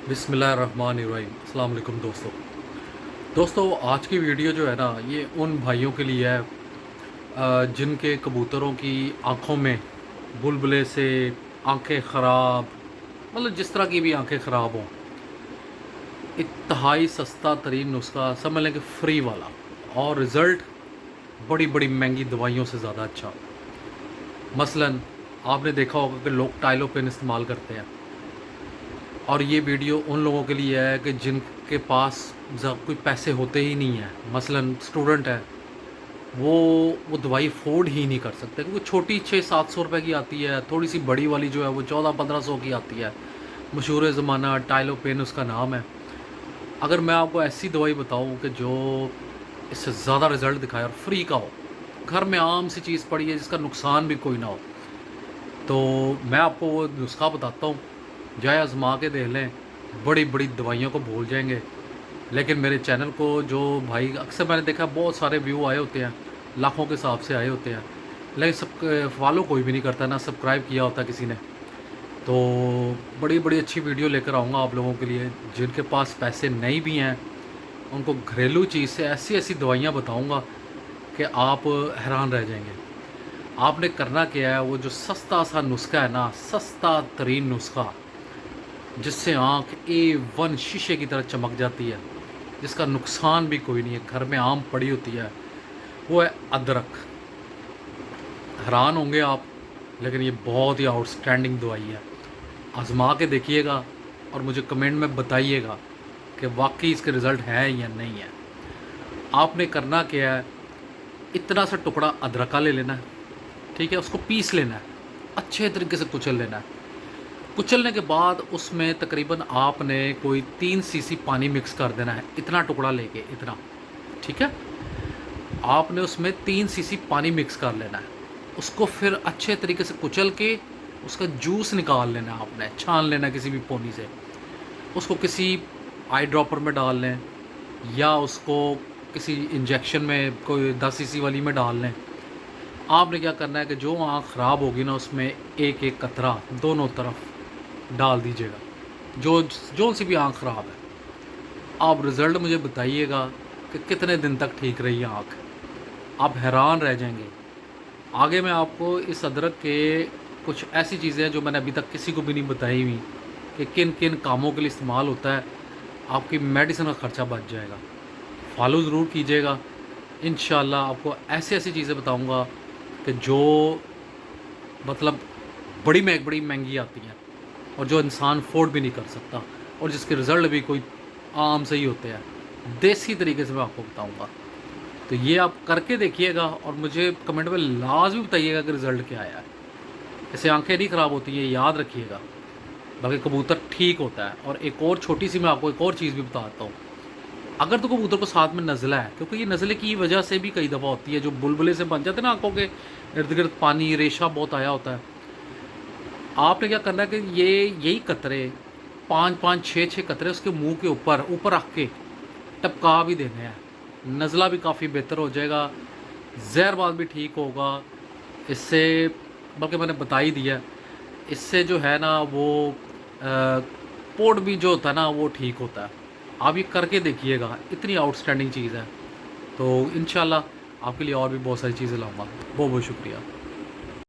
बिस्मिल्लाहिर्रहमानिर्रहीम। अस्सलाम वालेकुम दोस्तों, आज की वीडियो जो है ना, ये उन भाइयों के लिए है जिनके कबूतरों की आँखों में बुलबुले से आंखें ख़राब, मतलब जिस तरह की भी आंखें ख़राब हों। इंतहाई सस्ता तरीन नुस्खा, समझ लें कि फ्री वाला, और रिज़ल्ट बड़ी बड़ी महंगी दवाइयों से ज़्यादा अच्छा। मसलन आपने देखा होगा कि लोग टाइलोपेन इस्तेमाल करते हैं, और ये वीडियो उन लोगों के लिए है कि जिनके पास कोई पैसे होते ही नहीं हैं। मसलन स्टूडेंट है, वो दवाई अफोर्ड ही नहीं कर सकते, क्योंकि छोटी 600-700 रुपये की आती है, थोड़ी सी बड़ी वाली जो है वो 1400-1500 की आती है। मशहूर ज़माना टाइलोपेन उसका नाम है। अगर मैं आपको ऐसी दवाई बताऊं कि जो इससे ज़्यादा रिज़ल्ट दिखाए और फ्री का हो, घर में आम सी चीज़ पड़ी है जिसका नुकसान भी कोई ना हो, तो मैं आपको वो नुस्खा बताता हूँ। जाए आजमा के देख लें, बड़ी बड़ी दवाइयों को भूल जाएंगे। लेकिन मेरे चैनल को जो भाई, अक्सर मैंने देखा बहुत सारे व्यू आए होते हैं, लाखों के हिसाब से आए होते हैं, लेकिन सब फॉलो कोई भी नहीं करता, ना सब्सक्राइब किया होता किसी ने। तो बड़ी बड़ी अच्छी वीडियो लेकर आऊँगा आप लोगों के लिए। जिनके पास पैसे नहीं भी हैं, उनको घरेलू चीज़ से ऐसी ऐसी दवाइयाँ बताऊँगा कि आप हैरान रह जाएंगे। आपने करना क्या है, वो जो सस्ता सा नुस्खा है ना, सस्ता तरीन नुस्खा, जिससे आँख A1 शीशे की तरह चमक जाती है, जिसका नुकसान भी कोई नहीं है, घर में आम पड़ी होती है, वो है अदरक। हैरान होंगे आप, लेकिन ये बहुत ही आउटस्टैंडिंग दवाई है। आजमा के देखिएगा और मुझे कमेंट में बताइएगा कि वाकई इसके रिज़ल्ट हैं या नहीं है। आपने करना क्या है, इतना सा टुकड़ा अदरक का ले लेना है, ठीक है, उसको पीस लेना है, अच्छे तरीके से कुचल लेना है। कुचलने के बाद उसमें तकरीबन आपने कोई 3 सीसी पानी मिक्स कर देना है, इतना टुकड़ा लेके, इतना, ठीक है। आपने उसमें 3 सीसी पानी मिक्स कर लेना है, उसको फिर अच्छे तरीके से कुचल के उसका जूस निकाल लेना है, आपने छान लेना है किसी भी पोनी से। उसको किसी आई ड्रॉपर में डाल लें, या उसको किसी इंजेक्शन में कोई 10 सीसी वाली में डाल लें। आपने क्या करना है कि जो आँख ख़राब होगी ना, उसमें एक एक कतरा दोनों तरफ डाल दीजिएगा, जो जो सी भी आँख ख़राब है। आप रिज़ल्ट मुझे बताइएगा कि कितने दिन तक ठीक रही आँख, आप हैरान रह जाएंगे। आगे मैं आपको इस अदरक के कुछ ऐसी चीज़ें हैं जो मैंने अभी तक किसी को भी नहीं बताई हुई, कि किन किन कामों के लिए इस्तेमाल होता है। आपकी मेडिसिन का ख़र्चा बच जाएगा। फॉलो ज़रूर कीजिएगा। इंशाल्लाह आपको ऐसी ऐसी चीज़ें बताऊंगा कि जो मतलब बड़ी महंगी आती हैं, और जो इंसान अफोर्ड भी नहीं कर सकता, और जिसके रिज़ल्ट भी कोई आम से ही होते हैं। देसी तरीके से मैं आपको बताऊंगा। तो ये आप करके देखिएगा और मुझे कमेंट में लाजमी बताइएगा कि रिज़ल्ट क्या आया है। इससे आंखें नहीं ख़राब होती हैं, याद रखिएगा, बल्कि कबूतर ठीक होता है। और एक और छोटी सी मैं आपको एक और चीज़ भी बताता हूँ। अगर तो कबूतर को साथ में नज़ला है, क्योंकि ये नज़ले की वजह से भी कई दफ़ा होती है, जो बुलबुले से बन जाते हैं ना आँखों के इर्द गिर्द, पानी रेशा बहुत आया होता है। आपने क्या करना है कि ये यही कतरे 5-5 6-6 कतरे उसके मुंह के ऊपर ऊपर रख के टपका भी देने हैं। नज़ला भी काफ़ी बेहतर हो जाएगा, जहरबाद भी ठीक होगा इससे। बल्कि मैंने बता ही दिया, इससे जो है ना वो पोट भी जो होता है ना, वो ठीक होता है। आप ये करके देखिएगा, इतनी आउटस्टैंडिंग चीज़ है। तो इंशाल्लाह आपके लिए और भी बहुत सारी चीज़ें लाऊंगा। बहुत बहुत शुक्रिया।